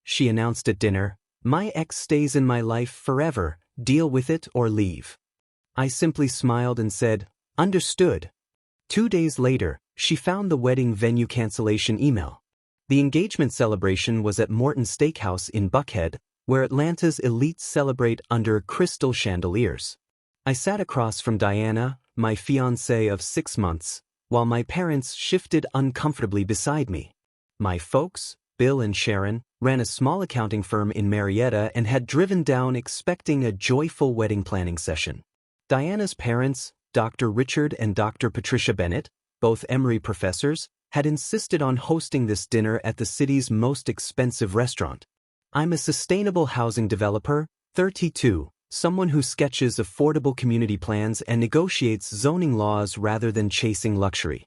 she announced at dinner. "My ex stays in my life forever, deal with it or leave." I simply smiled and said, "Understood." 2 days later, she found the wedding venue cancellation email. The engagement celebration was at Morton's Steakhouse in Buckhead, where Atlanta's elites celebrate under crystal chandeliers. I sat across from Diana, my fiancée of 6 months, while my parents shifted uncomfortably beside me. My folks, Bill and Sharon, ran a small accounting firm in Marietta and had driven down expecting a joyful wedding planning session. Diana's parents, Dr. Richard and Dr. Patricia Bennett, both Emory professors, had insisted on hosting this dinner at the city's most expensive restaurant. I'm a sustainable housing developer, 32, someone who sketches affordable community plans and negotiates zoning laws rather than chasing luxury.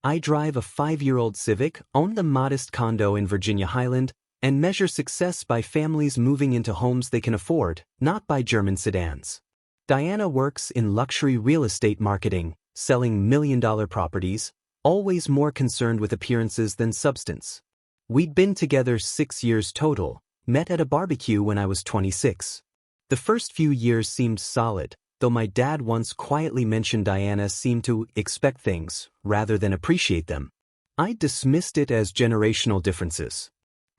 I drive a 5-year-old Civic, own the modest condo in Virginia Highland, and measure success by families moving into homes they can afford, not by German sedans. Diana works in luxury real estate marketing, selling million-dollar properties, always more concerned with appearances than substance. We'd been together 6 years total, met at a barbecue when I was 26. The first few years seemed solid, though my dad once quietly mentioned Diana seemed to expect things, rather than appreciate them. I dismissed it as generational differences.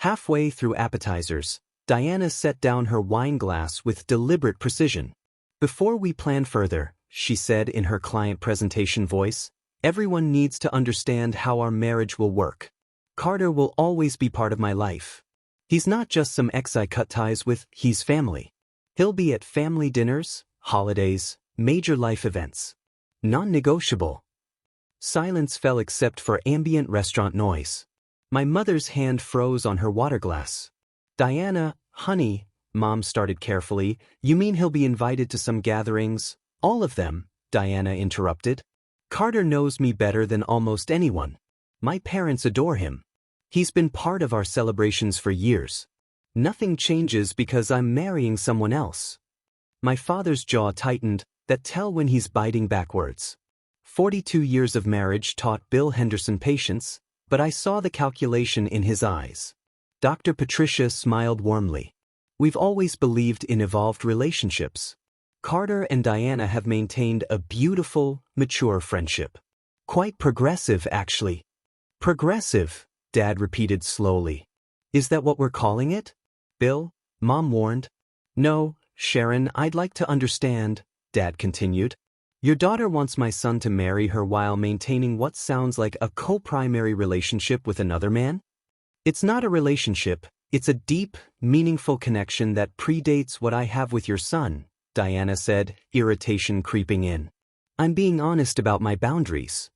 Halfway through appetizers, Diana set down her wine glass with deliberate precision. "Before we plan further," she said in her client presentation voice, "everyone needs to understand how our marriage will work. Carter will always be part of my life. He's not just some ex I cut ties with, he's family. He'll be at family dinners, holidays, major life events. Non-negotiable." Silence fell except for ambient restaurant noise. My mother's hand froze on her water glass. "Diana, honey," Mom started carefully, "you mean he'll be invited to some gatherings?" "All of them," Diana interrupted. "Carter knows me better than almost anyone. My parents adore him. He's been part of our celebrations for years. Nothing changes because I'm marrying someone else." My father's jaw tightened, that tell when he's biting backwards. 42 years of marriage taught Bill Henderson patience, but I saw the calculation in his eyes. Dr. Patricia smiled warmly. "We've always believed in evolved relationships. Carter and Diana have maintained a beautiful, mature friendship. Quite progressive, actually." "Progressive," Dad repeated slowly. "Is that what we're calling it?" "Bill," Mom warned. "No, Sharon, I'd like to understand," Dad continued. "Your daughter wants my son to marry her while maintaining what sounds like a co-primary relationship with another man? It's not a relationship, it's a deep, meaningful connection that predates what I have with your son," Diana said, irritation creeping in. "I'm being honest about my boundaries."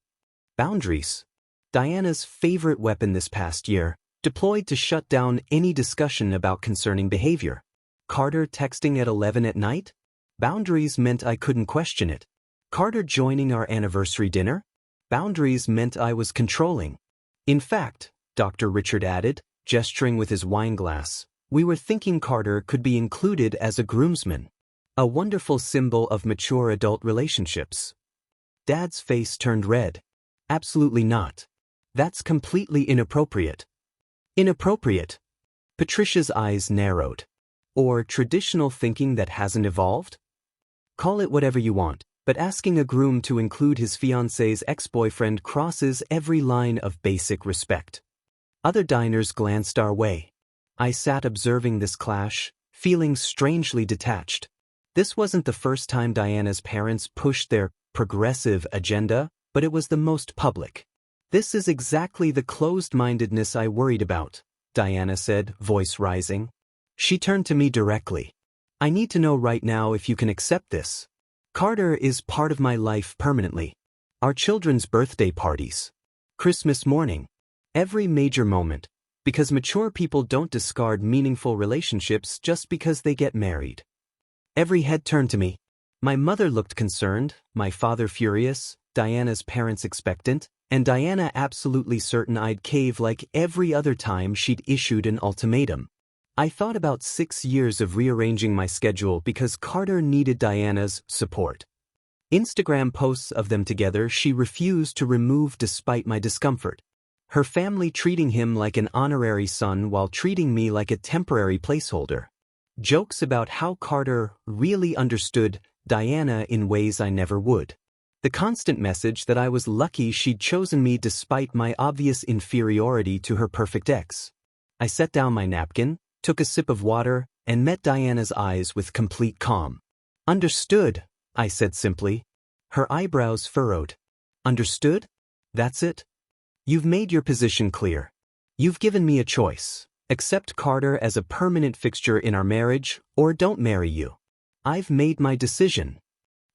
Boundaries? Diana's favorite weapon this past year, deployed to shut down any discussion about concerning behavior. Carter texting at 11 at night? Boundaries meant I couldn't question it. Carter joining our anniversary dinner? Boundaries meant I was controlling. "In fact," Dr. Richard added, gesturing with his wine glass, "we were thinking Carter could be included as a groomsman. A wonderful symbol of mature adult relationships." Dad's face turned red. "Absolutely not. That's completely inappropriate." "Inappropriate?" Patricia's eyes narrowed. "Or traditional thinking that hasn't evolved? Call it whatever you want, but asking a groom to include his fiancée's ex-boyfriend crosses every line of basic respect." Other diners glanced our way. I sat observing this clash, feeling strangely detached. This wasn't the first time Diana's parents pushed their progressive agenda, but it was the most public. "This is exactly the closed-mindedness I worried about," Diana said, voice rising. She turned to me directly. "I need to know right now if you can accept this. Carter is part of my life permanently. Our children's birthday parties. Christmas morning. Every major moment. Because mature people don't discard meaningful relationships just because they get married." Every head turned to me. My mother looked concerned, my father furious, Diana's parents expectant, and Diana absolutely certain I'd cave like every other time she'd issued an ultimatum. I thought about 6 years of rearranging my schedule because Carter needed Diana's support. Instagram posts of them together she refused to remove despite my discomfort. Her family treating him like an honorary son while treating me like a temporary placeholder. Jokes about how Carter really understood Diana in ways I never would. The constant message that I was lucky she'd chosen me despite my obvious inferiority to her perfect ex. I set down my napkin, took a sip of water, and met Diana's eyes with complete calm. "Understood," I said simply. Her eyebrows furrowed. "Understood? That's it? You've made your position clear. You've given me a choice. Accept Carter as a permanent fixture in our marriage, or don't marry you. I've made my decision."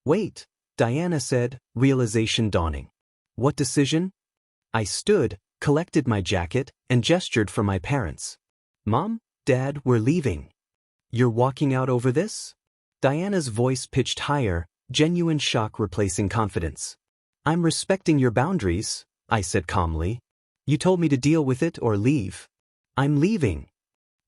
"Wait," Diana said, realization dawning. "What decision?" I stood, collected my jacket, and gestured for my parents. "Mom, Dad, we're leaving." "You're walking out over this?" Diana's voice pitched higher, genuine shock replacing confidence. "I'm respecting your boundaries," I said calmly. "You told me to deal with it or leave." "I'm leaving."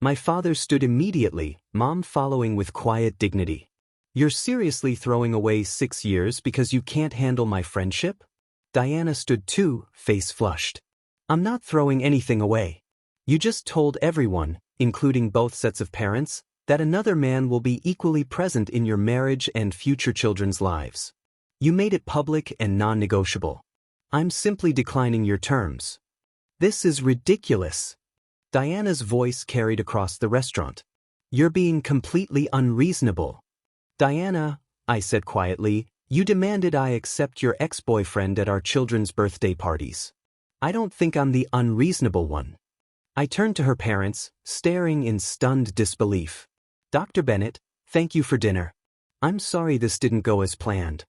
My father stood immediately, Mom following with quiet dignity. "You're seriously throwing away 6 years because you can't handle my friendship?" Diana stood too, face flushed. "I'm not throwing anything away. You just told everyone, including both sets of parents, that another man will be equally present in your marriage and future children's lives. You made it public and non-negotiable. I'm simply declining your terms." "This is ridiculous." Diana's voice carried across the restaurant. "You're being completely unreasonable." "Diana," I said quietly, "you demanded I accept your ex-boyfriend at our children's birthday parties. I don't think I'm the unreasonable one." I turned to her parents, staring in stunned disbelief. "Dr. Bennett, thank you for dinner. I'm sorry this didn't go as planned."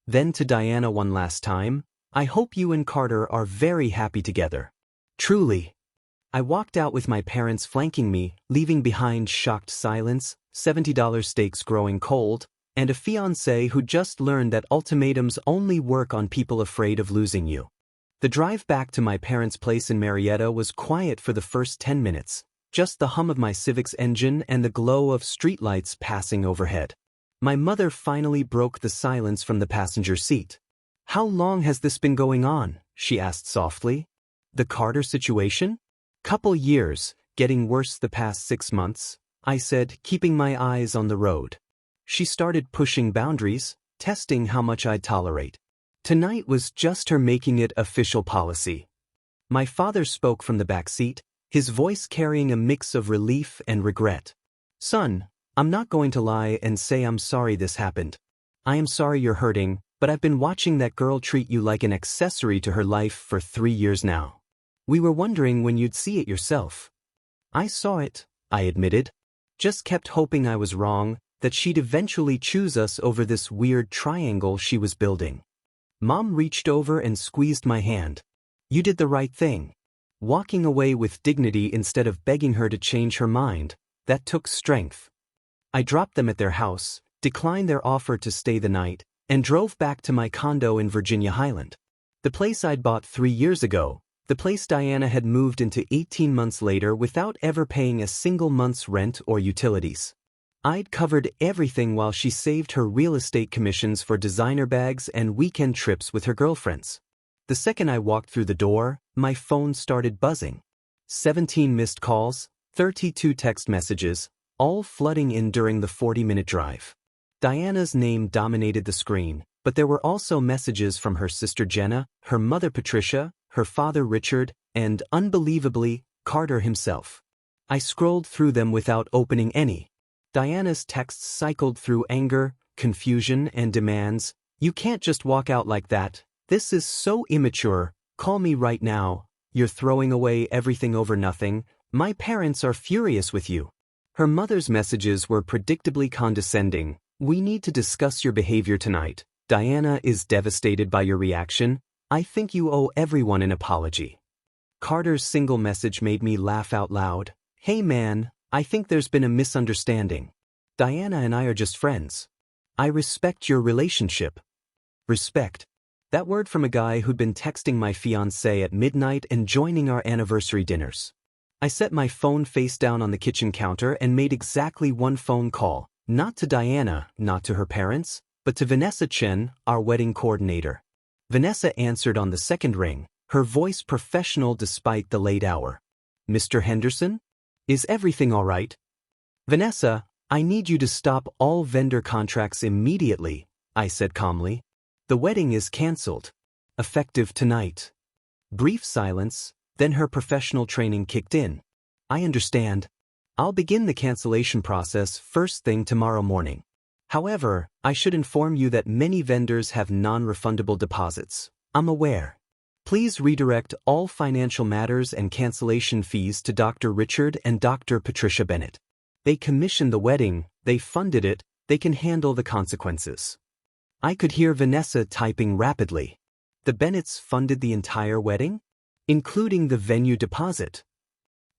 Then to Diana one last time, "I hope you and Carter are very happy together. Truly." I walked out with my parents flanking me, leaving behind shocked silence, $70 steaks growing cold, and a fiancé who just learned that ultimatums only work on people afraid of losing you. The drive back to my parents' place in Marietta was quiet for the first 10 minutes, just the hum of my Civic's engine and the glow of streetlights passing overhead. My mother finally broke the silence from the passenger seat. "How long has this been going on?" she asked softly. "The Carter situation?" "Couple years, getting worse the past 6 months," I said, keeping my eyes on the road. She started pushing boundaries, testing how much I'd tolerate. Tonight was just her making it official policy. My father spoke from the back seat, his voice carrying a mix of relief and regret. "Son, I'm not going to lie and say I'm sorry this happened. I am sorry you're hurting, but I've been watching that girl treat you like an accessory to her life for 3 years now. We were wondering when you'd see it yourself." "I saw it," I admitted. "Just kept hoping I was wrong, that she'd eventually choose us over this weird triangle she was building." Mom reached over and squeezed my hand. "You did the right thing. Walking away with dignity instead of begging her to change her mind, that took strength." I dropped them at their house, declined their offer to stay the night, and drove back to my condo in Virginia Highland. The place I'd bought 3 years ago, the place Diana had moved into 18 months later without ever paying a single month's rent or utilities. I'd covered everything while she saved her real estate commissions for designer bags and weekend trips with her girlfriends. The second I walked through the door, my phone started buzzing. 17 missed calls, 32 text messages, all flooding in during the 40-minute drive. Diana's name dominated the screen, but there were also messages from her sister Jenna, her mother Patricia, her father Richard, and, unbelievably, Carter himself. I scrolled through them without opening any. Diana's texts cycled through anger, confusion, and demands. "You can't just walk out like that. This is so immature. Call me right now. You're throwing away everything over nothing. My parents are furious with you." Her mother's messages were predictably condescending. "We need to discuss your behavior tonight. Diana is devastated by your reaction. I think you owe everyone an apology." Carter's single message made me laugh out loud. "Hey man, I think there's been a misunderstanding. Diana and I are just friends. I respect your relationship." Respect. That word from a guy who'd been texting my fiancée at midnight and joining our anniversary dinners. I set my phone face down on the kitchen counter and made exactly one phone call, not to Diana, not to her parents, but to Vanessa Chen, our wedding coordinator. Vanessa answered on the second ring, her voice professional despite the late hour. "Mr. Henderson? Is everything all right?" "Vanessa, I need you to stop all vendor contracts immediately," I said calmly. "The wedding is cancelled. Effective tonight." Brief silence, then her professional training kicked in. "I understand. I'll begin the cancellation process first thing tomorrow morning. However, I should inform you that many vendors have non-refundable deposits. I'm aware. Please redirect all financial matters and cancellation fees to Dr. Richard and Dr. Patricia Bennett. They commissioned the wedding, they funded it, they can handle the consequences." I could hear Vanessa typing rapidly. The Bennetts funded the entire wedding? Including the venue deposit?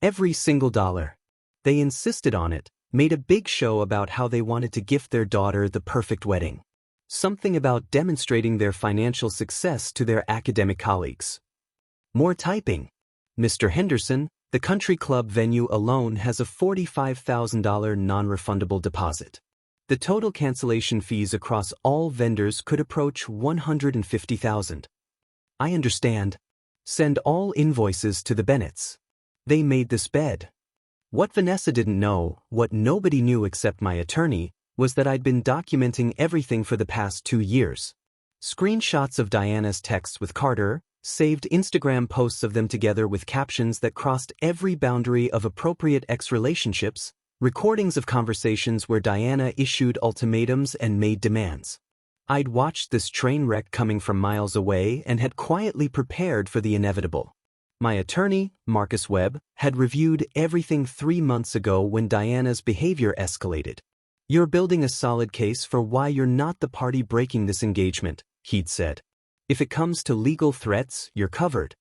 Every single dollar. They insisted on it, made a big show about how they wanted to gift their daughter the perfect wedding. Something about demonstrating their financial success to their academic colleagues. More typing. "Mr. Henderson, the country club venue alone has a $45,000 non-refundable deposit. The total cancellation fees across all vendors could approach $150,000. I understand. Send all invoices to the Bennetts. They made this bed." What Vanessa didn't know, what nobody knew except my attorney, was that I'd been documenting everything for the past 2 years. Screenshots of Diana's texts with Carter, saved Instagram posts of them together with captions that crossed every boundary of appropriate ex-relationships, recordings of conversations where Diana issued ultimatums and made demands. I'd watched this train wreck coming from miles away and had quietly prepared for the inevitable. My attorney, Marcus Webb, had reviewed everything 3 months ago when Diana's behavior escalated. "You're building a solid case for why you're not the party breaking this engagement," he'd said. "If it comes to legal threats, you're covered."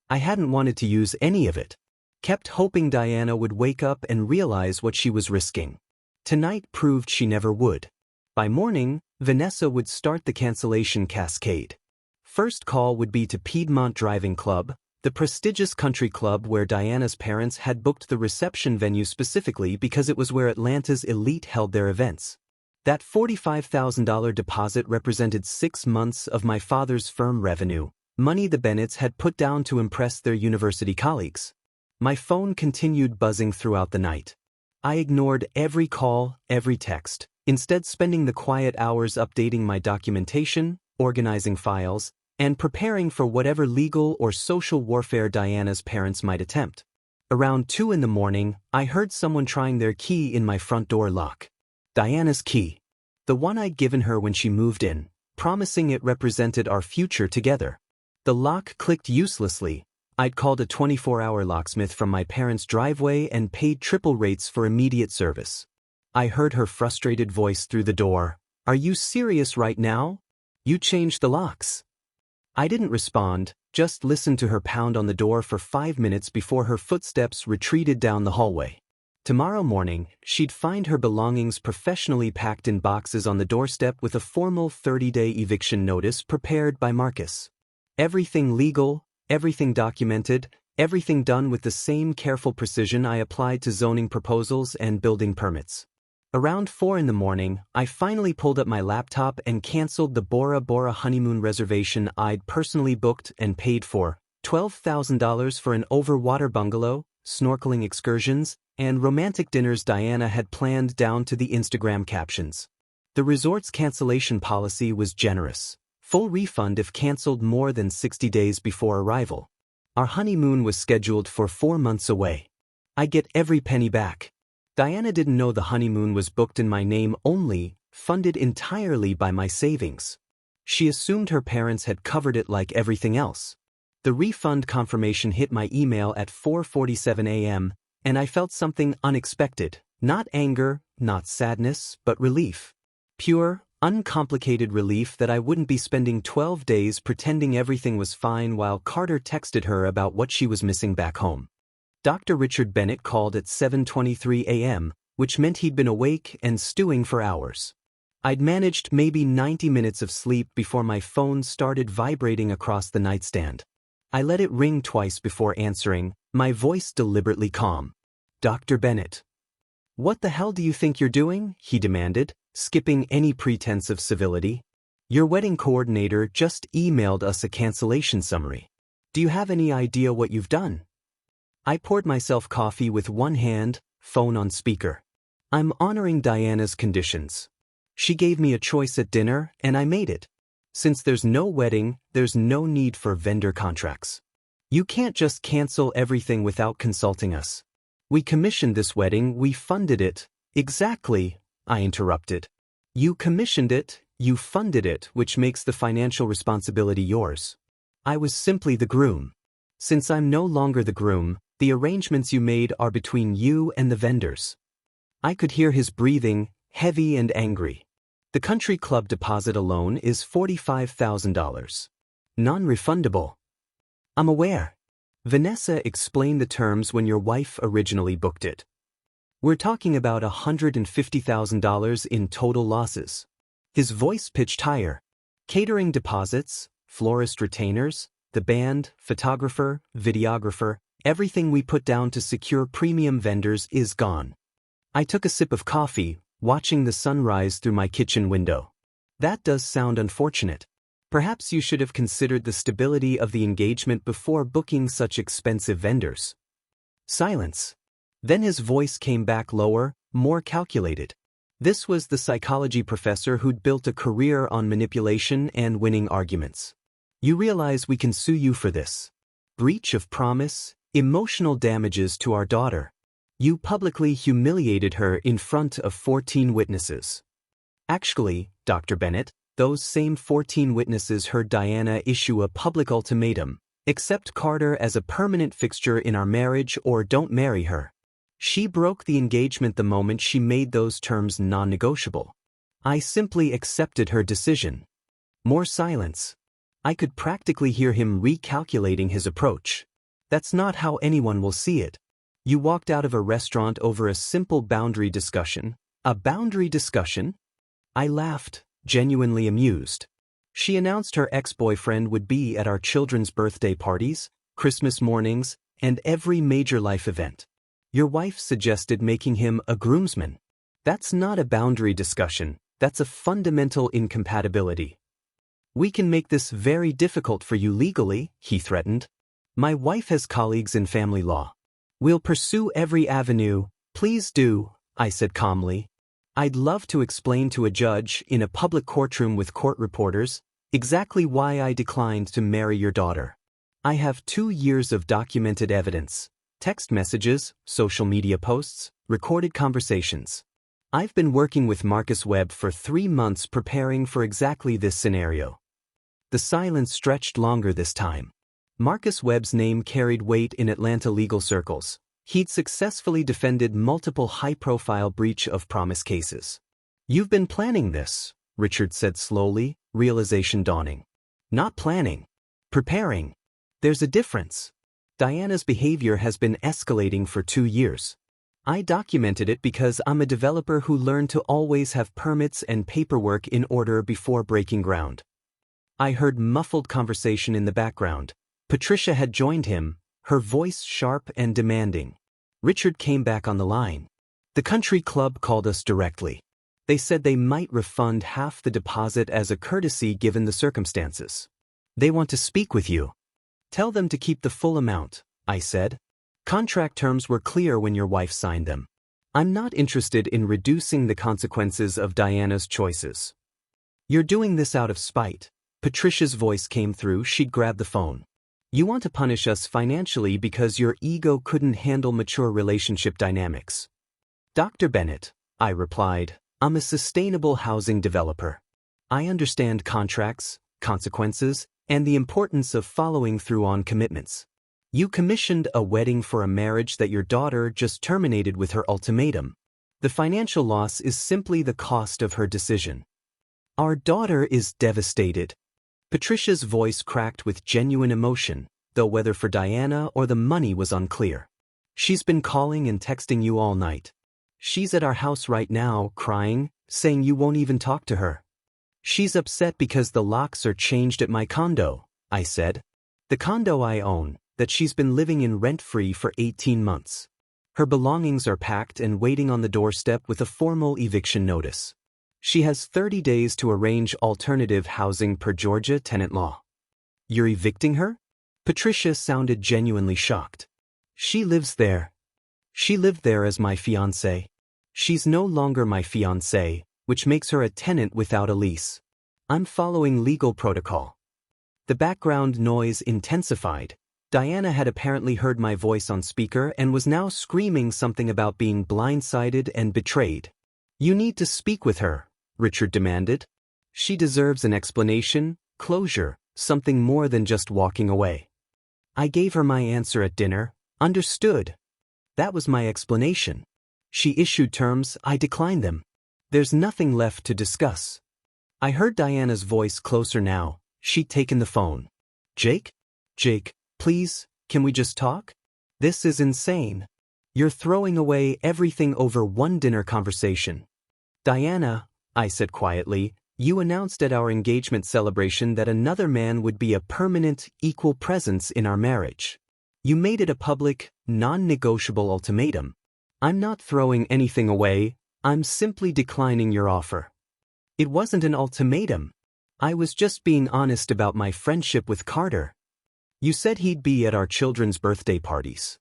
I hadn't wanted to use any of it. Kept hoping Diana would wake up and realize what she was risking. Tonight proved she never would. By morning, Vanessa would start the cancellation cascade. First call would be to Piedmont Driving Club, the prestigious country club where Diana's parents had booked the reception venue specifically because it was where Atlanta's elite held their events. That $45,000 deposit represented 6 months of my father's firm revenue, money the Bennetts had put down to impress their university colleagues. My phone continued buzzing throughout the night. I ignored every call, every text, instead spending the quiet hours updating my documentation, organizing files, and preparing for whatever legal or social warfare Diana's parents might attempt. Around 2 in the morning, I heard someone trying their key in my front door lock. Diana's key. The one I'd given her when she moved in, promising it represented our future together. The lock clicked uselessly. I'd called a 24-hour locksmith from my parents' driveway and paid triple rates for immediate service. I heard her frustrated voice through the door. "Are you serious right now? You changed the locks." I didn't respond, just listened to her pound on the door for 5 minutes before her footsteps retreated down the hallway. Tomorrow morning, she'd find her belongings professionally packed in boxes on the doorstep with a formal 30-day eviction notice prepared by Marcus. Everything legal, everything documented, everything done with the same careful precision I applied to zoning proposals and building permits. Around 4 in the morning, I finally pulled up my laptop and canceled the Bora Bora honeymoon reservation I'd personally booked and paid for, $12,000 for an overwater bungalow, snorkeling excursions, and romantic dinners Diana had planned down to the Instagram captions. The resort's cancellation policy was generous. Full refund if canceled more than 60 days before arrival. Our honeymoon was scheduled for 4 months away. I get every penny back. Diana didn't know the honeymoon was booked in my name only, funded entirely by my savings. She assumed her parents had covered it like everything else. The refund confirmation hit my email at 4:47 a.m., and I felt something unexpected. Not anger, not sadness, but relief. Pure, uncomplicated relief that I wouldn't be spending 12 days pretending everything was fine while Carter texted her about what she was missing back home. Dr. Richard Bennett called at 7:23 a.m., which meant he'd been awake and stewing for hours. I'd managed maybe 90 minutes of sleep before my phone started vibrating across the nightstand. I let it ring twice before answering, my voice deliberately calm. "Dr. Bennett." "What the hell do you think you're doing?" he demanded, skipping any pretense of civility. "Your wedding coordinator just emailed us a cancellation summary." Do you have any idea what you've done? I poured myself coffee with one hand, phone on speaker. I'm honoring Diana's conditions. She gave me a choice at dinner, and I made it. Since there's no wedding, there's no need for vendor contracts. You can't just cancel everything without consulting us. We commissioned this wedding, we funded it. Exactly, I interrupted. You commissioned it, you funded it, which makes the financial responsibility yours. I was simply the groom. Since I'm no longer the groom, the arrangements you made are between you and the vendors. I could hear his breathing, heavy and angry. The country club deposit alone is $45,000. Non-refundable. I'm aware. Vanessa explained the terms when your wife originally booked it. We're talking about $150,000 in total losses. His voice pitched higher. Catering deposits, florist retainers, the band, photographer, videographer, everything we put down to secure premium vendors is gone. I took a sip of coffee, watching the sun rise through my kitchen window. That does sound unfortunate. Perhaps you should have considered the stability of the engagement before booking such expensive vendors. Silence. Then his voice came back lower, more calculated. This was the psychology professor who'd built a career on manipulation and winning arguments. You realize we can sue you for this. Breach of promise, emotional damages to our daughter. You publicly humiliated her in front of 14 witnesses. Actually, Dr. Bennett, those same 14 witnesses heard Diana issue a public ultimatum: accept Carter as a permanent fixture in our marriage or don't marry her. She broke the engagement the moment she made those terms non-negotiable. I simply accepted her decision. More silence. I could practically hear him recalculating his approach. That's not how anyone will see it. You walked out of a restaurant over a simple boundary discussion. A boundary discussion? I laughed, genuinely amused. She announced her ex-boyfriend would be at our children's birthday parties, Christmas mornings, and every major life event. Your wife suggested making him a groomsman. That's not a boundary discussion, that's a fundamental incompatibility. We can make this very difficult for you legally, he threatened. My wife has colleagues in family law. We'll pursue every avenue. Please do, I said calmly. I'd love to explain to a judge in a public courtroom with court reporters exactly why I declined to marry your daughter. I have 2 years of documented evidence, text messages, social media posts, recorded conversations. I've been working with Marcus Webb for 3 months preparing for exactly this scenario. The silence stretched longer this time. Marcus Webb's name carried weight in Atlanta legal circles. He'd successfully defended multiple high-profile breach of promise cases. You've been planning this, Richard said slowly, realization dawning. Not planning. Preparing. There's a difference. Diana's behavior has been escalating for 2 years. I documented it because I'm a developer who learned to always have permits and paperwork in order before breaking ground. I heard muffled conversation in the background. Patricia had joined him, her voice sharp and demanding. Richard came back on the line. The country club called us directly. They said they might refund half the deposit as a courtesy given the circumstances. They want to speak with you. Tell them to keep the full amount, I said. Contract terms were clear when your wife signed them. I'm not interested in reducing the consequences of Diana's choices. You're doing this out of spite. Patricia's voice came through. She'd grabbed the phone. You want to punish us financially because your ego couldn't handle mature relationship dynamics. Dr. Bennett, I replied, I'm a sustainable housing developer. I understand contracts, consequences, and the importance of following through on commitments. You commissioned a wedding for a marriage that your daughter just terminated with her ultimatum. The financial loss is simply the cost of her decision. Our daughter is devastated. Patricia's voice cracked with genuine emotion, though whether for Diana or the money was unclear. She's been calling and texting you all night. She's at our house right now, crying, saying you won't even talk to her. She's upset because the locks are changed at my condo, I said. The condo I own, that she's been living in rent-free for 18 months. Her belongings are packed and waiting on the doorstep with a formal eviction notice. She has 30 days to arrange alternative housing per Georgia tenant law. You're evicting her? Patricia sounded genuinely shocked. She lives there. She lived there as my fiancée. She's no longer my fiancée, which makes her a tenant without a lease. I'm following legal protocol. The background noise intensified. Diana had apparently heard my voice on speaker and was now screaming something about being blindsided and betrayed. You need to speak with her, Richard demanded. She deserves an explanation, closure, something more than just walking away. I gave her my answer at dinner. Understood. That was my explanation. She issued terms, I declined them. There's nothing left to discuss. I heard Diana's voice closer now. She'd taken the phone. Jake? Jake, please, can we just talk? This is insane. You're throwing away everything over one dinner conversation. Diana, I said quietly, you announced at our engagement celebration that another man would be a permanent, equal presence in our marriage. You made it a public, non-negotiable ultimatum. I'm not throwing anything away, I'm simply declining your offer. It wasn't an ultimatum. I was just being honest about my friendship with Carter. You said he'd be at our children's birthday parties.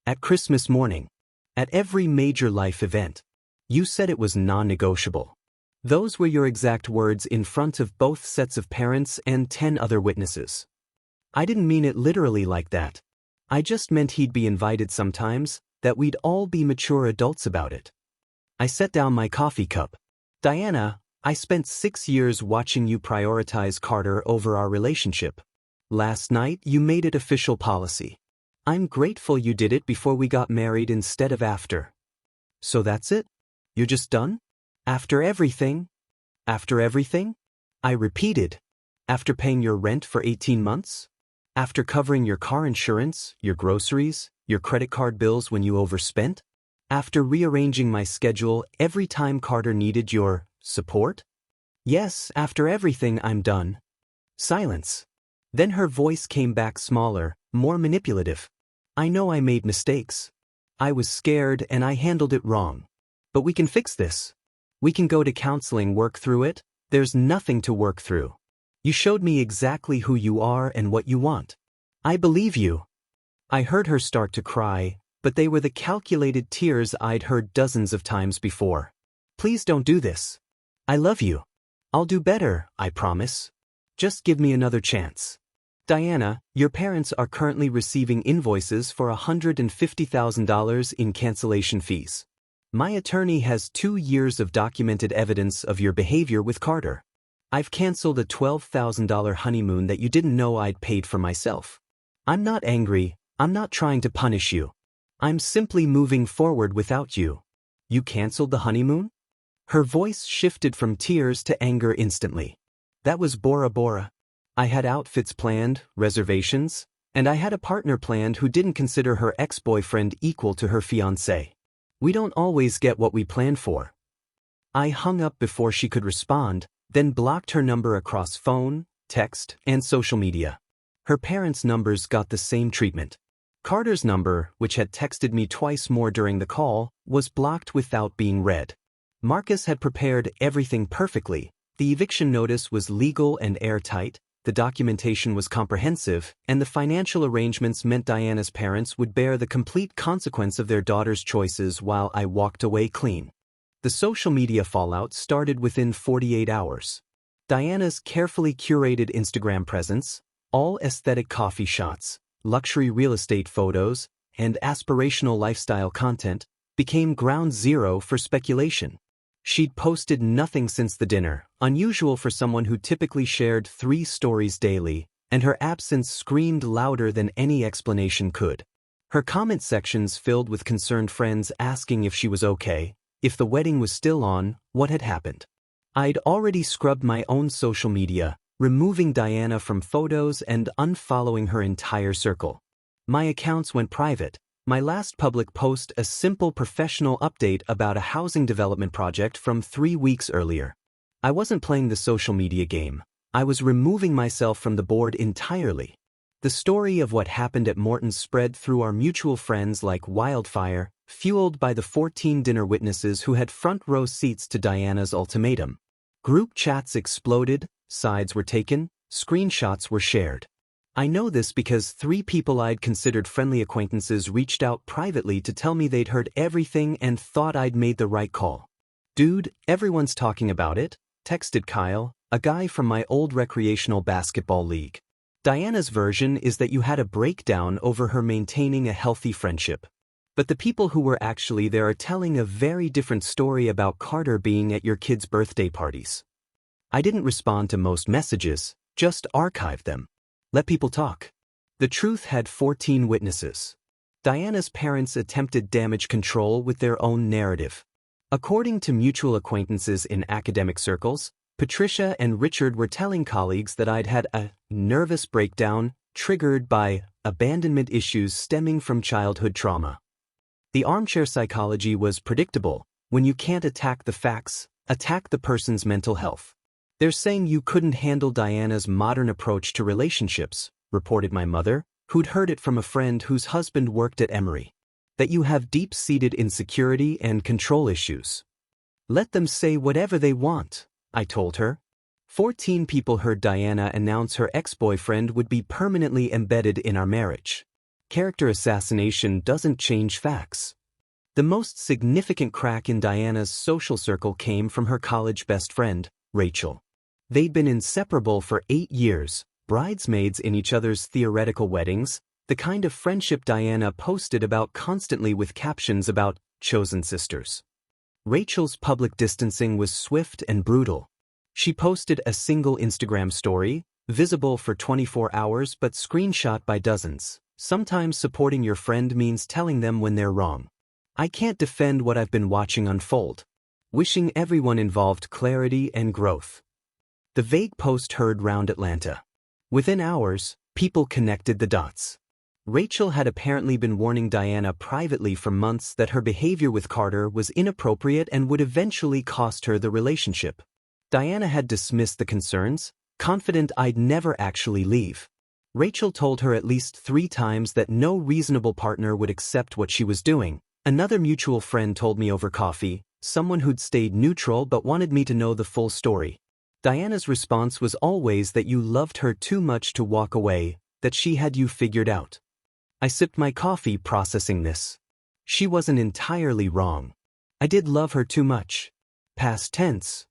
At Christmas morning. At every major life event. You said it was non-negotiable. Those were your exact words in front of both sets of parents and 10 other witnesses. I didn't mean it literally like that. I just meant he'd be invited sometimes, that we'd all be mature adults about it. I set down my coffee cup. Diana, I spent 6 years watching you prioritize Carter over our relationship. Last night, you made it official policy. I'm grateful you did it before we got married instead of after. So that's it? You're just done? After everything? After everything? I repeated. After paying your rent for 18 months? After covering your car insurance, your groceries, your credit card bills when you overspent? After rearranging my schedule every time Carter needed your support? Yes, after everything, I'm done. Silence. Then her voice came back smaller, more manipulative. I know I made mistakes. I was scared and I handled it wrong. But we can fix this. We can go to counseling, work through it. There's nothing to work through. You showed me exactly who you are and what you want. I believe you. I heard her start to cry, but they were the calculated tears I'd heard dozens of times before. Please don't do this. I love you. I'll do better, I promise. Just give me another chance. Diana, your parents are currently receiving invoices for $150,000 in cancellation fees. My attorney has 2 years of documented evidence of your behavior with Carter. I've canceled a $12,000 honeymoon that you didn't know I'd paid for myself. I'm not angry, I'm not trying to punish you. I'm simply moving forward without you. You canceled the honeymoon? Her voice shifted from tears to anger instantly. That was Bora Bora. I had outfits planned, reservations, and I had a partner planned who didn't consider her ex-boyfriend equal to her fiancé. We don't always get what we plan for. I hung up before she could respond, then blocked her number across phone, text, and social media. Her parents' numbers got the same treatment. Carter's number, which had texted me twice more during the call, was blocked without being read. Marcus had prepared everything perfectly. The eviction notice was legal and airtight, the documentation was comprehensive, and the financial arrangements meant Diana's parents would bear the complete consequence of their daughter's choices while I walked away clean. The social media fallout started within 48 hours. Diana's carefully curated Instagram presence, all aesthetic coffee shots, luxury real estate photos, and aspirational lifestyle content, became ground zero for speculation. She'd posted nothing since the dinner, unusual for someone who typically shared 3 stories daily, and her absence screamed louder than any explanation could. Her comment sections filled with concerned friends asking if she was okay, if the wedding was still on, what had happened. I'd already scrubbed my own social media, removing Diana from photos and unfollowing her entire circle. My accounts went private. My last public post a simple professional update about a housing development project from 3 weeks earlier. I wasn't playing the social media game. I was removing myself from the board entirely. The story of what happened at Morton's spread through our mutual friends like wildfire, fueled by the 14 dinner witnesses who had front row seats to Diana's ultimatum. Group chats exploded, sides were taken, screenshots were shared. I know this because 3 people I'd considered friendly acquaintances reached out privately to tell me they'd heard everything and thought I'd made the right call. "Dude, everyone's talking about it," texted Kyle, a guy from my old recreational basketball league. "Diana's version is that you had a breakdown over her maintaining a healthy friendship. But the people who were actually there are telling a very different story about Carter being at your kids' birthday parties." I didn't respond to most messages, just archived them. Let people talk. The truth had 14 witnesses. Diana's parents attempted damage control with their own narrative. According to mutual acquaintances in academic circles, Patricia and Richard were telling colleagues that I'd had a nervous breakdown triggered by abandonment issues stemming from childhood trauma. The armchair psychology was predictable. When you can't attack the facts, attack the person's mental health. "They're saying you couldn't handle Diana's modern approach to relationships," reported my mother, who'd heard it from a friend whose husband worked at Emory. "That you have deep-seated insecurity and control issues." "Let them say whatever they want," I told her. 14 people heard Diana announce her ex-boyfriend would be permanently embedded in our marriage. Character assassination doesn't change facts. The most significant crack in Diana's social circle came from her college best friend, Rachel. They'd been inseparable for 8 years, bridesmaids in each other's theoretical weddings, the kind of friendship Diana posted about constantly with captions about chosen sisters. Rachel's public distancing was swift and brutal. She posted a single Instagram story, visible for 24 hours but screenshot by dozens. Sometimes supporting your friend means telling them when they're wrong. I can't defend what I've been watching unfold. Wishing everyone involved clarity and growth. The vague post heard round Atlanta. Within hours, people connected the dots. Rachel had apparently been warning Diana privately for months that her behavior with Carter was inappropriate and would eventually cost her the relationship. Diana had dismissed the concerns, confident I'd never actually leave. Rachel told her at least 3 times that no reasonable partner would accept what she was doing. Another mutual friend told me over coffee, someone who'd stayed neutral but wanted me to know the full story. Diana's response was always that you loved her too much to walk away, that she had you figured out. I sipped my coffee processing this. She wasn't entirely wrong. I did love her too much. Past tense.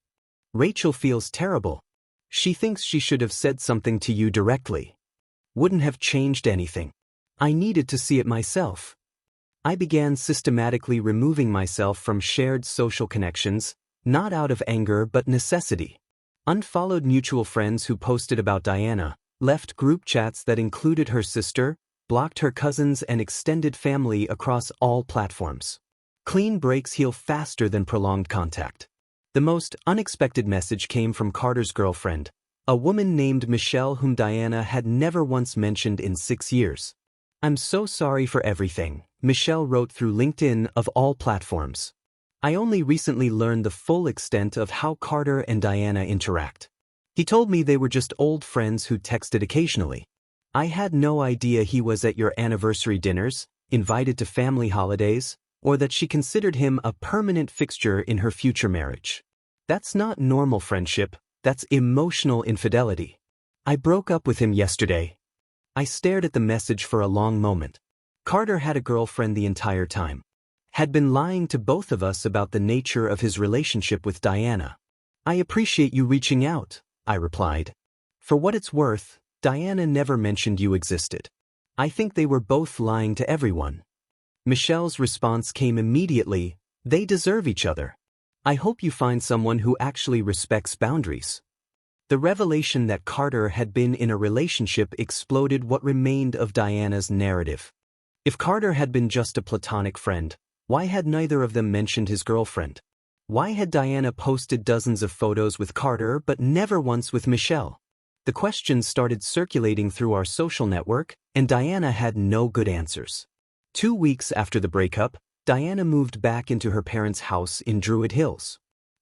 Rachel feels terrible. She thinks she should have said something to you directly. Wouldn't have changed anything. I needed to see it myself. I began systematically removing myself from shared social connections, not out of anger but necessity. Unfollowed mutual friends who posted about Diana, left group chats that included her sister, blocked her cousins and extended family across all platforms. Clean breaks heal faster than prolonged contact. The most unexpected message came from Carter's girlfriend, a woman named Michelle whom Diana had never once mentioned in 6 years. "I'm so sorry for everything," Michelle wrote through LinkedIn of all platforms. "I only recently learned the full extent of how Carter and Diana interact. He told me they were just old friends who texted occasionally. I had no idea he was at your anniversary dinners, invited to family holidays, or that she considered him a permanent fixture in her future marriage. That's not normal friendship, that's emotional infidelity. I broke up with him yesterday." I stared at the message for a long moment. Carter had a girlfriend the entire time. Had been lying to both of us about the nature of his relationship with Diana. "I appreciate you reaching out," I replied. "For what it's worth, Diana never mentioned you existed. I think they were both lying to everyone." Michelle's response came immediately, "They deserve each other. I hope you find someone who actually respects boundaries." The revelation that Carter had been in a relationship exploded what remained of Diana's narrative. If Carter had been just a platonic friend, why had neither of them mentioned his girlfriend? Why had Diana posted dozens of photos with Carter but never once with Michelle? The questions started circulating through our social network, and Diana had no good answers. 2 weeks after the breakup, Diana moved back into her parents' house in Druid Hills.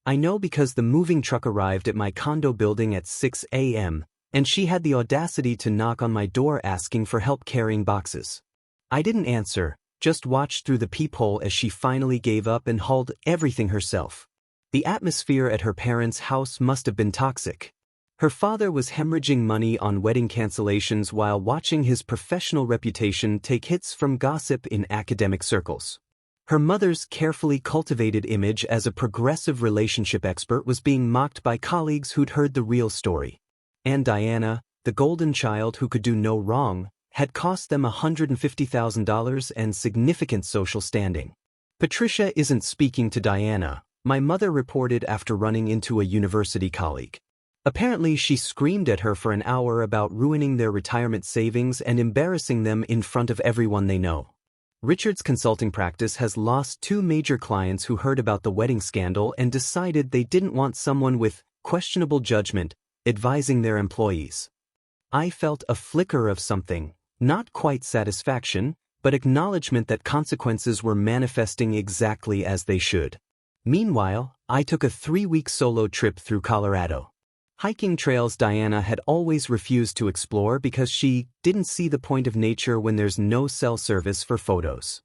I know because the moving truck arrived at my condo building at 6 a.m., and she had the audacity to knock on my door asking for help carrying boxes. I didn't answer, just watched through the peephole as she finally gave up and hauled everything herself. The atmosphere at her parents' house must have been toxic. Her father was hemorrhaging money on wedding cancellations while watching his professional reputation take hits from gossip in academic circles. Her mother's carefully cultivated image as a progressive relationship expert was being mocked by colleagues who'd heard the real story. And Diana, the golden child who could do no wrong, had cost them $150,000 and significant social standing. "Patricia isn't speaking to Diana," my mother reported after running into a university colleague. Apparently, she screamed at her for an hour about ruining their retirement savings and embarrassing them in front of everyone they know. Richard's consulting practice has lost 2 major clients who heard about the wedding scandal and decided they didn't want someone with questionable judgment advising their employees. I felt a flicker of something, not quite satisfaction, but acknowledgement that consequences were manifesting exactly as they should. Meanwhile, I took a 3-week solo trip through Colorado. Hiking trails Diana had always refused to explore because she didn't see the point of nature when there's no cell service for photos.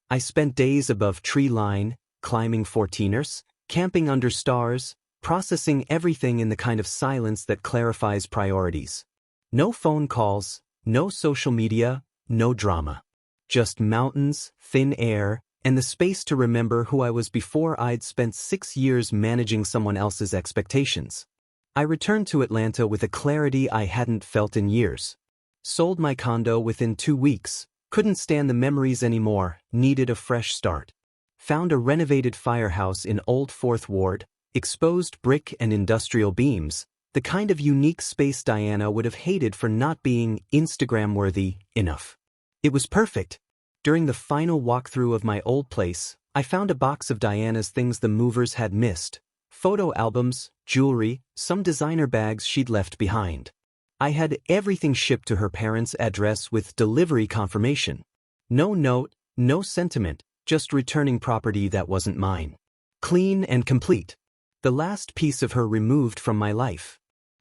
I spent days above tree line, climbing 14ers, camping under stars, processing everything in the kind of silence that clarifies priorities. No phone calls, no social media, no drama. Just mountains, thin air, and the space to remember who I was before I'd spent 6 years managing someone else's expectations. I returned to Atlanta with a clarity I hadn't felt in years. Sold my condo within 2 weeks, couldn't stand the memories anymore, needed a fresh start. Found a renovated firehouse in Old Fourth Ward, exposed brick and industrial beams, the kind of unique space Diana would have hated for not being Instagram-worthy enough. It was perfect. During the final walkthrough of my old place, I found a box of Diana's things the movers had missed. Photo albums, jewelry, some designer bags she'd left behind. I had everything shipped to her parents' address with delivery confirmation. No note, no sentiment, just returning property that wasn't mine. Clean and complete. The last piece of her removed from my life.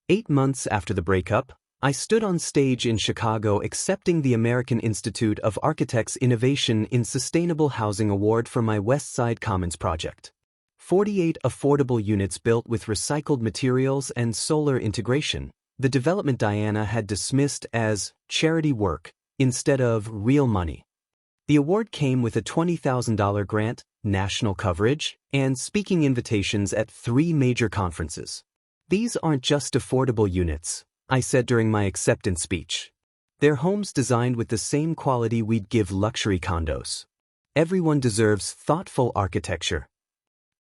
8 months after the breakup, I stood on stage in Chicago accepting the American Institute of Architects' Innovation in Sustainable Housing Award for my West Side Commons project. 48 affordable units built with recycled materials and solar integration, the development Diana had dismissed as charity work instead of real money. The award came with a $20,000 grant, national coverage, and speaking invitations at 3 major conferences. "These aren't just affordable units," I said during my acceptance speech. "They're homes designed with the same quality we'd give luxury condos. Everyone deserves thoughtful architecture."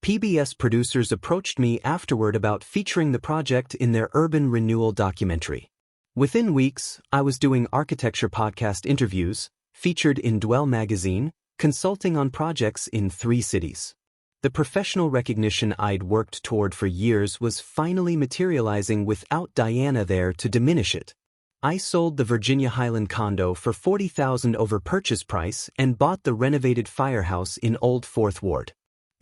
PBS producers approached me afterward about featuring the project in their urban renewal documentary. Within weeks, I was doing architecture podcast interviews, featured in Dwell magazine, consulting on projects in 3 cities. The professional recognition I'd worked toward for years was finally materializing without Diana there to diminish it. I sold the Virginia Highland condo for $40,000 over purchase price and bought the renovated firehouse in Old Fourth Ward.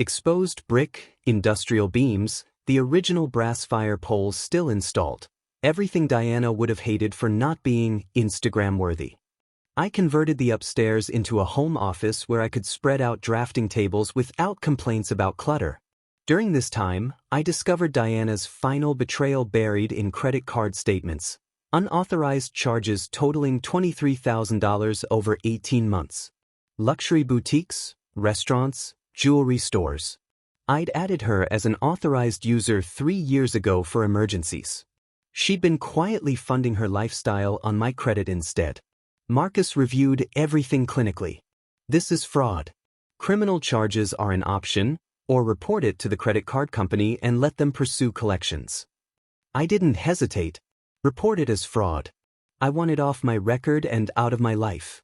Exposed brick, industrial beams, the original brass fire poles still installed. Everything Diana would have hated for not being Instagram-worthy. I converted the upstairs into a home office where I could spread out drafting tables without complaints about clutter. During this time, I discovered Diana's final betrayal buried in credit card statements. Unauthorized charges totaling $23,000 over 18 months. Luxury boutiques, restaurants, jewelry stores. I'd added her as an authorized user 3 years ago for emergencies. She'd been quietly funding her lifestyle on my credit instead. Marcus reviewed everything clinically. "This is fraud. Criminal charges are an option, or report it to the credit card company and let them pursue collections." I didn't hesitate. Report it as fraud. I want it off my record and out of my life.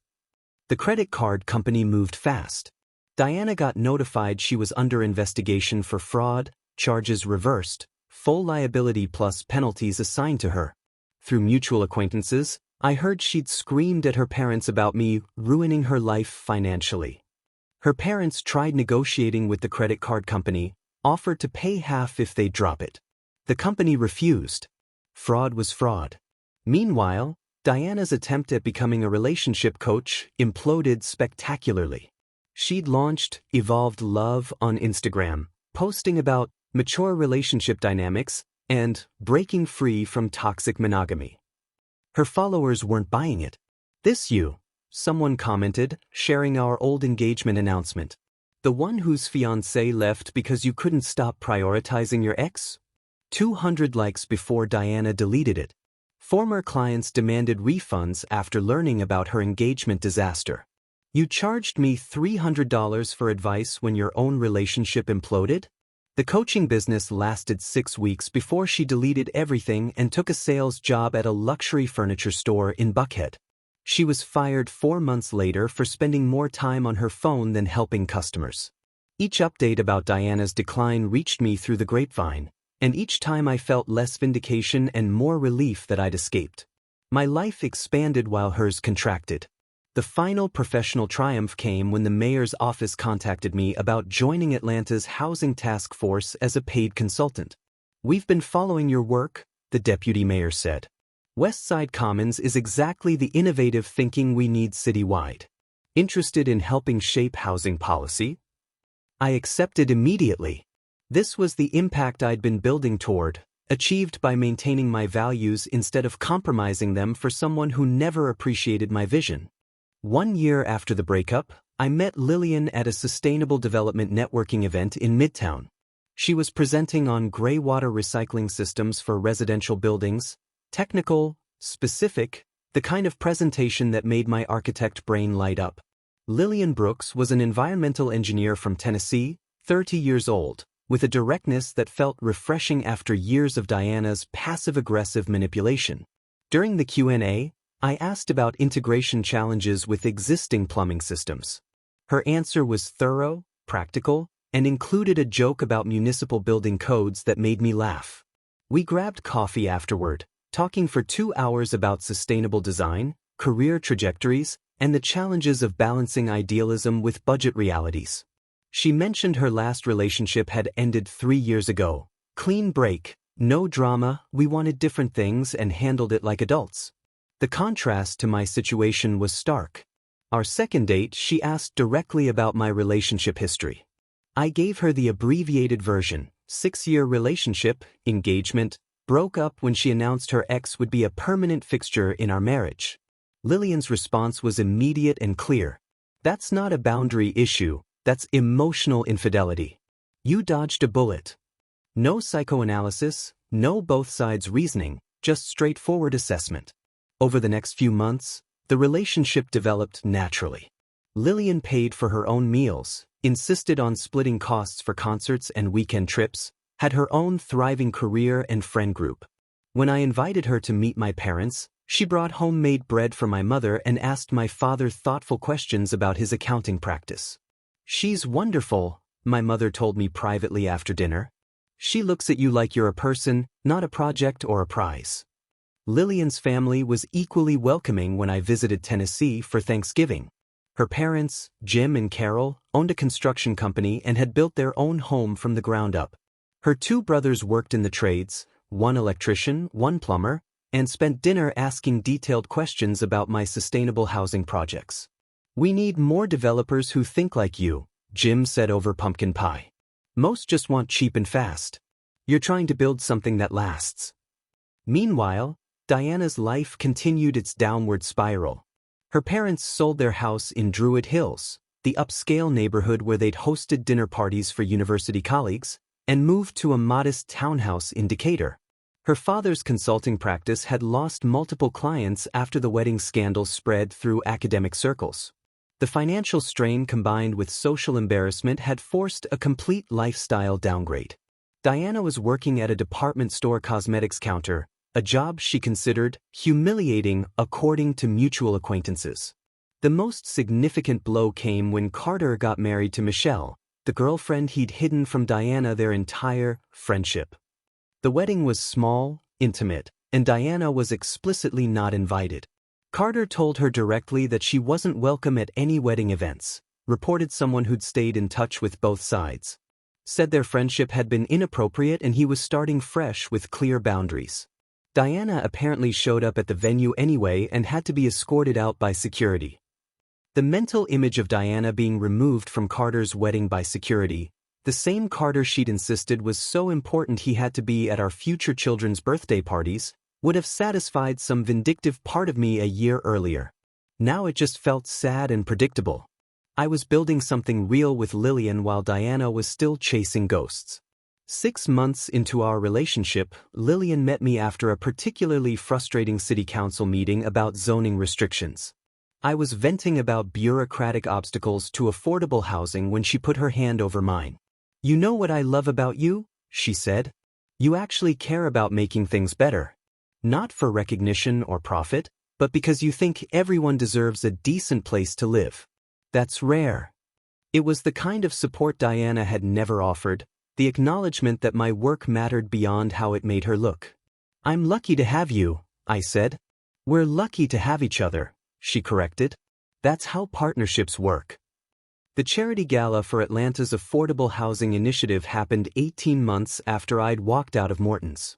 The credit card company moved fast. Diana got notified she was under investigation for fraud, charges reversed, full liability plus penalties assigned to her. Through mutual acquaintances, I heard she'd screamed at her parents about me ruining her life financially. Her parents tried negotiating with the credit card company, offered to pay half if they'd drop it. The company refused. Fraud was fraud. Meanwhile, Diana's attempt at becoming a relationship coach imploded spectacularly. She'd launched Evolved Love on Instagram, posting about mature relationship dynamics and breaking free from toxic monogamy. Her followers weren't buying it. "This you," someone commented, sharing our old engagement announcement. "The one whose fiancé left because you couldn't stop prioritizing your ex?" 200 likes before Diana deleted it. Former clients demanded refunds after learning about her engagement disaster. "You charged me $300 for advice when your own relationship imploded?" The coaching business lasted 6 weeks before she deleted everything and took a sales job at a luxury furniture store in Buckhead. She was fired 4 months later for spending more time on her phone than helping customers. Each update about Diana's decline reached me through the grapevine, and each time I felt less vindication and more relief that I'd escaped. My life expanded while hers contracted. The final professional triumph came when the mayor's office contacted me about joining Atlanta's housing task force as a paid consultant. "We've been following your work," the deputy mayor said. "Westside Commons is exactly the innovative thinking we need citywide. Interested in helping shape housing policy?" I accepted immediately. This was the impact I'd been building toward, achieved by maintaining my values instead of compromising them for someone who never appreciated my vision. 1 year after the breakup, I met Lillian at a sustainable development networking event in Midtown. She was presenting on gray water recycling systems for residential buildings, technical, specific, the kind of presentation that made my architect brain light up. Lillian Brooks was an environmental engineer from Tennessee, 30 years old, with a directness that felt refreshing after years of Diana's passive-aggressive manipulation. During the Q&A, I asked about integration challenges with existing plumbing systems. Her answer was thorough, practical, and included a joke about municipal building codes that made me laugh. We grabbed coffee afterward, talking for 2 hours about sustainable design, career trajectories, and the challenges of balancing idealism with budget realities. She mentioned her last relationship had ended 3 years ago. Clean break, no drama, we wanted different things and handled it like adults. The contrast to my situation was stark. Our second date, she asked directly about my relationship history. I gave her the abbreviated version: 6-year relationship, engagement, broke up when she announced her ex would be a permanent fixture in our marriage. Lillian's response was immediate and clear. "That's not a boundary issue, that's emotional infidelity. You dodged a bullet." No psychoanalysis, no both sides reasoning, just straightforward assessment. Over the next few months, the relationship developed naturally. Lillian paid for her own meals, insisted on splitting costs for concerts and weekend trips, had her own thriving career and friend group. When I invited her to meet my parents, she brought homemade bread for my mother and asked my father thoughtful questions about his accounting practice. "She's wonderful," my mother told me privately after dinner. "She looks at you like you're a person, not a project or a prize." Lillian's family was equally welcoming when I visited Tennessee for Thanksgiving. Her parents, Jim and Carol, owned a construction company and had built their own home from the ground up. Her 2 brothers worked in the trades, one electrician, one plumber, and spent dinner asking detailed questions about my sustainable housing projects. "We need more developers who think like you," Jim said over pumpkin pie. "Most just want cheap and fast. You're trying to build something that lasts." Meanwhile, Diana's life continued its downward spiral. Her parents sold their house in Druid Hills, the upscale neighborhood where they'd hosted dinner parties for university colleagues, and moved to a modest townhouse in Decatur. Her father's consulting practice had lost multiple clients after the wedding scandal spread through academic circles. The financial strain combined with social embarrassment had forced a complete lifestyle downgrade. Diana was working at a department store cosmetics counter, a job she considered humiliating according to mutual acquaintances. The most significant blow came when Carter got married to Michelle, the girlfriend he'd hidden from Diana their entire friendship. The wedding was small, intimate, and Diana was explicitly not invited. Carter told her directly that she wasn't welcome at any wedding events, reported someone who'd stayed in touch with both sides, said their friendship had been inappropriate and he was starting fresh with clear boundaries. Diana apparently showed up at the venue anyway and had to be escorted out by security. The mental image of Diana being removed from Carter's wedding by security, The same Carter she'd insisted was so important he had to be at our future children's birthday parties, would have satisfied some vindictive part of me a year earlier. Now it just felt sad and predictable. I was building something real with Lillian while Diana was still chasing ghosts. 6 months into our relationship, Lillian met me after a particularly frustrating city council meeting about zoning restrictions. I was venting about bureaucratic obstacles to affordable housing when she put her hand over mine. "You know what I love about you?" she said. "You actually care about making things better. Not for recognition or profit, but because you think everyone deserves a decent place to live. That's rare." It was the kind of support Diana had never offered, the acknowledgement that my work mattered beyond how it made her look. "I'm lucky to have you," I said. "We're lucky to have each other," she corrected. "That's how partnerships work." The charity gala for Atlanta's affordable housing initiative happened 18 months after I'd walked out of Morton's.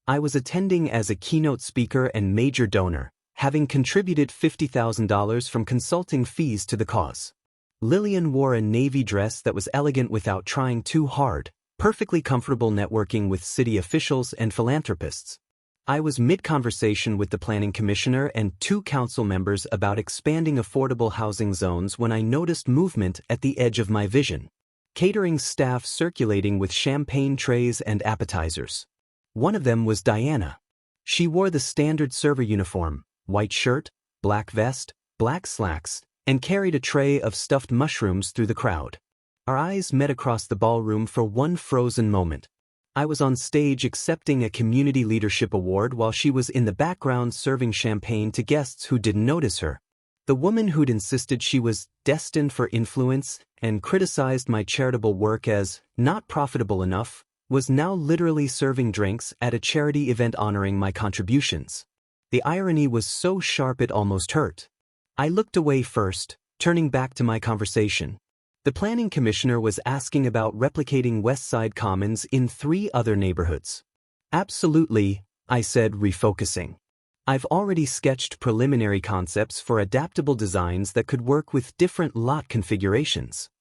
I was attending as a keynote speaker and major donor, having contributed $50,000 from consulting fees to the cause. Lillian wore a navy dress that was elegant without trying too hard, perfectly comfortable networking with city officials and philanthropists. I was mid-conversation with the planning commissioner and 2 council members about expanding affordable housing zones when I noticed movement at the edge of my vision. Catering staff circulating with champagne trays and appetizers. One of them was Diana. She wore the standard server uniform, white shirt, black vest, black slacks, and carried a tray of stuffed mushrooms through the crowd. Our eyes met across the ballroom for one frozen moment. I was on stage accepting a community leadership award while she was in the background serving champagne to guests who didn't notice her. The woman who'd insisted she was destined for influence and criticized my charitable work as not profitable enough was now literally serving drinks at a charity event honoring my contributions. The irony was so sharp it almost hurt. I looked away first, turning back to my conversation. The planning commissioner was asking about replicating West Side Commons in 3 other neighborhoods. "Absolutely," I said, refocusing. "I've already sketched preliminary concepts for adaptable designs that could work with different lot configurations."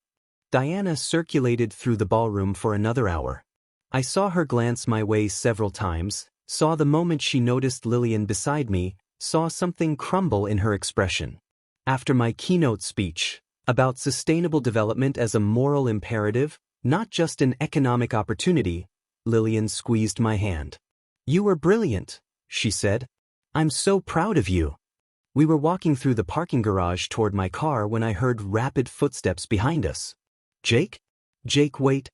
Diana circulated through the ballroom for another hour. I saw her glance my way several times, saw the moment she noticed Lillian beside me, saw something crumble in her expression. After my keynote speech, about sustainable development as a moral imperative, not just an economic opportunity, Lillian squeezed my hand. "You were brilliant," she said. "I'm so proud of you." We were walking through the parking garage toward my car when I heard rapid footsteps behind us. "Jake? Jake, wait."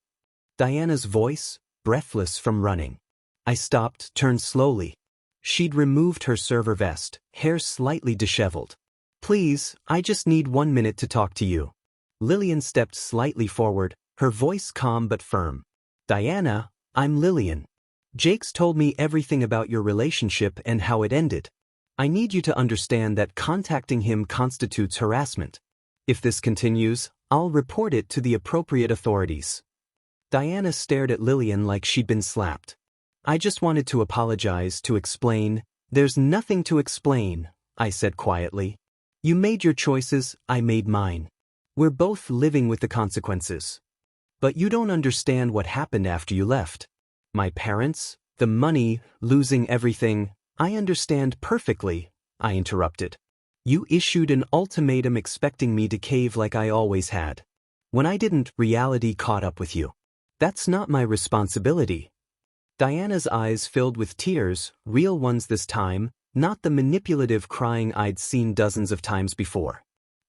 Diana's voice, breathless from running. I stopped, turned slowly. She'd removed her server vest, hair slightly disheveled. "Please, I just need 1 minute to talk to you." Lillian stepped slightly forward, her voice calm but firm. "Diana, I'm Lillian. Jake's told me everything about your relationship and how it ended. I need you to understand that contacting him constitutes harassment. If this continues, I'll report it to the appropriate authorities." Diana stared at Lillian like she'd been slapped. "I just wanted to apologize, to explain." "There's nothing to explain," I said quietly. "You made your choices, I made mine. We're both living with the consequences. But you don't understand what happened after you left. My parents, the money, losing everything. I understand perfectly," I interrupted. "You issued an ultimatum expecting me to cave like I always had. When I didn't, reality caught up with you. That's not my responsibility." Diana's eyes filled with tears, real ones this time, not the manipulative crying I'd seen dozens of times before.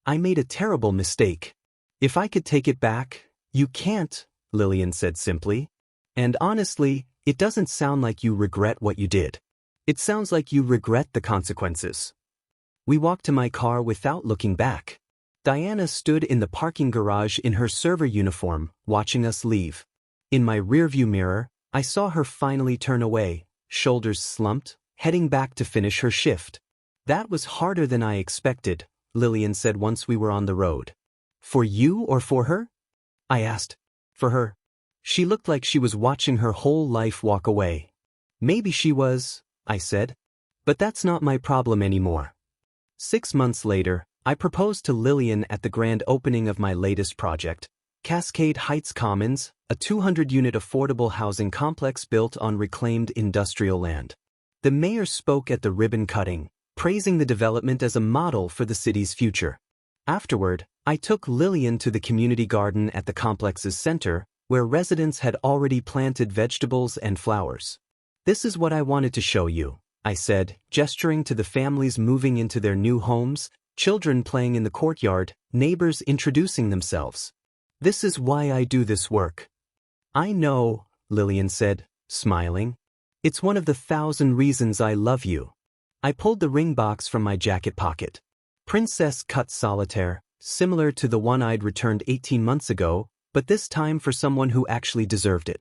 "I made a terrible mistake. If I could take it back." "You can't," Lillian said simply. "And honestly, it doesn't sound like you regret what you did. It sounds like you regret the consequences." We walked to my car without looking back. Diana stood in the parking garage in her server uniform, watching us leave. In my rearview mirror, I saw her finally turn away, shoulders slumped, heading back to finish her shift. "That was harder than I expected," Lillian said once we were on the road. "For you or for her?" I asked. "For her." She looked like she was watching her whole life walk away. "Maybe she was," I said. "But that's not my problem anymore." 6 months later, I proposed to Lillian at the grand opening of my latest project. Cascade Heights Commons, a 200-unit affordable housing complex built on reclaimed industrial land. The mayor spoke at the ribbon cutting, praising the development as a model for the city's future. Afterward, I took Lillian to the community garden at the complex's center, where residents had already planted vegetables and flowers. "This is what I wanted to show you," I said, gesturing to the families moving into their new homes, children playing in the courtyard, neighbors introducing themselves. "This is why I do this work." "I know," Lillian said, smiling. "It's one of the 1,000 reasons I love you." I pulled the ring box from my jacket pocket. Princess cut solitaire, similar to the one I'd returned 18 months ago, but this time for someone who actually deserved it.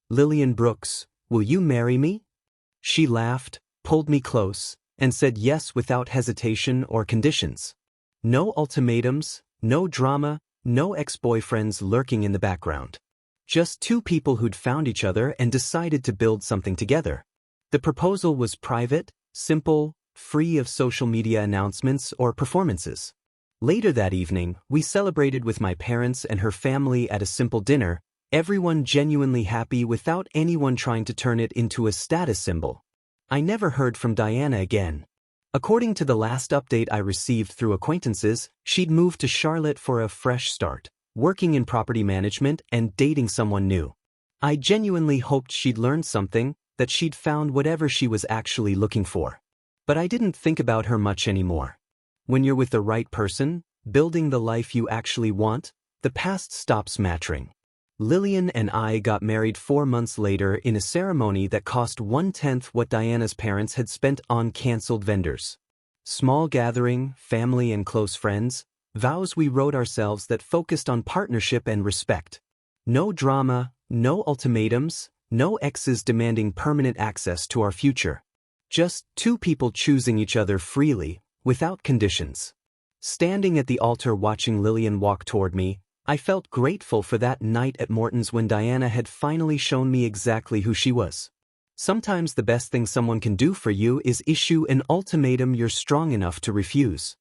"Lillian Brooks, will you marry me?" She laughed, pulled me close, and said yes without hesitation or conditions. No ultimatums, no drama, no ex-boyfriends lurking in the background. Just two people who'd found each other and decided to build something together. The proposal was private, simple, free of social media announcements or performances. Later that evening, we celebrated with my parents and her family at a simple dinner, everyone genuinely happy without anyone trying to turn it into a status symbol. I never heard from Diana again. According to the last update I received through acquaintances, she'd moved to Charlotte for a fresh start, working in property management and dating someone new. I genuinely hoped she'd learned something, that she'd found whatever she was actually looking for. But I didn't think about her much anymore. When you're with the right person, building the life you actually want, the past stops mattering. Lillian and I got married 4 months later in a ceremony that cost 1/10 what Diana's parents had spent on canceled vendors. Small gathering, family and close friends, vows we wrote ourselves that focused on partnership and respect. No drama, no ultimatums, no exes demanding permanent access to our future. Just two people choosing each other freely, without conditions. Standing at the altar watching Lillian walk toward me, I felt grateful for that night at Morton's when Diana had finally shown me exactly who she was. Sometimes the best thing someone can do for you is issue an ultimatum you're strong enough to refuse.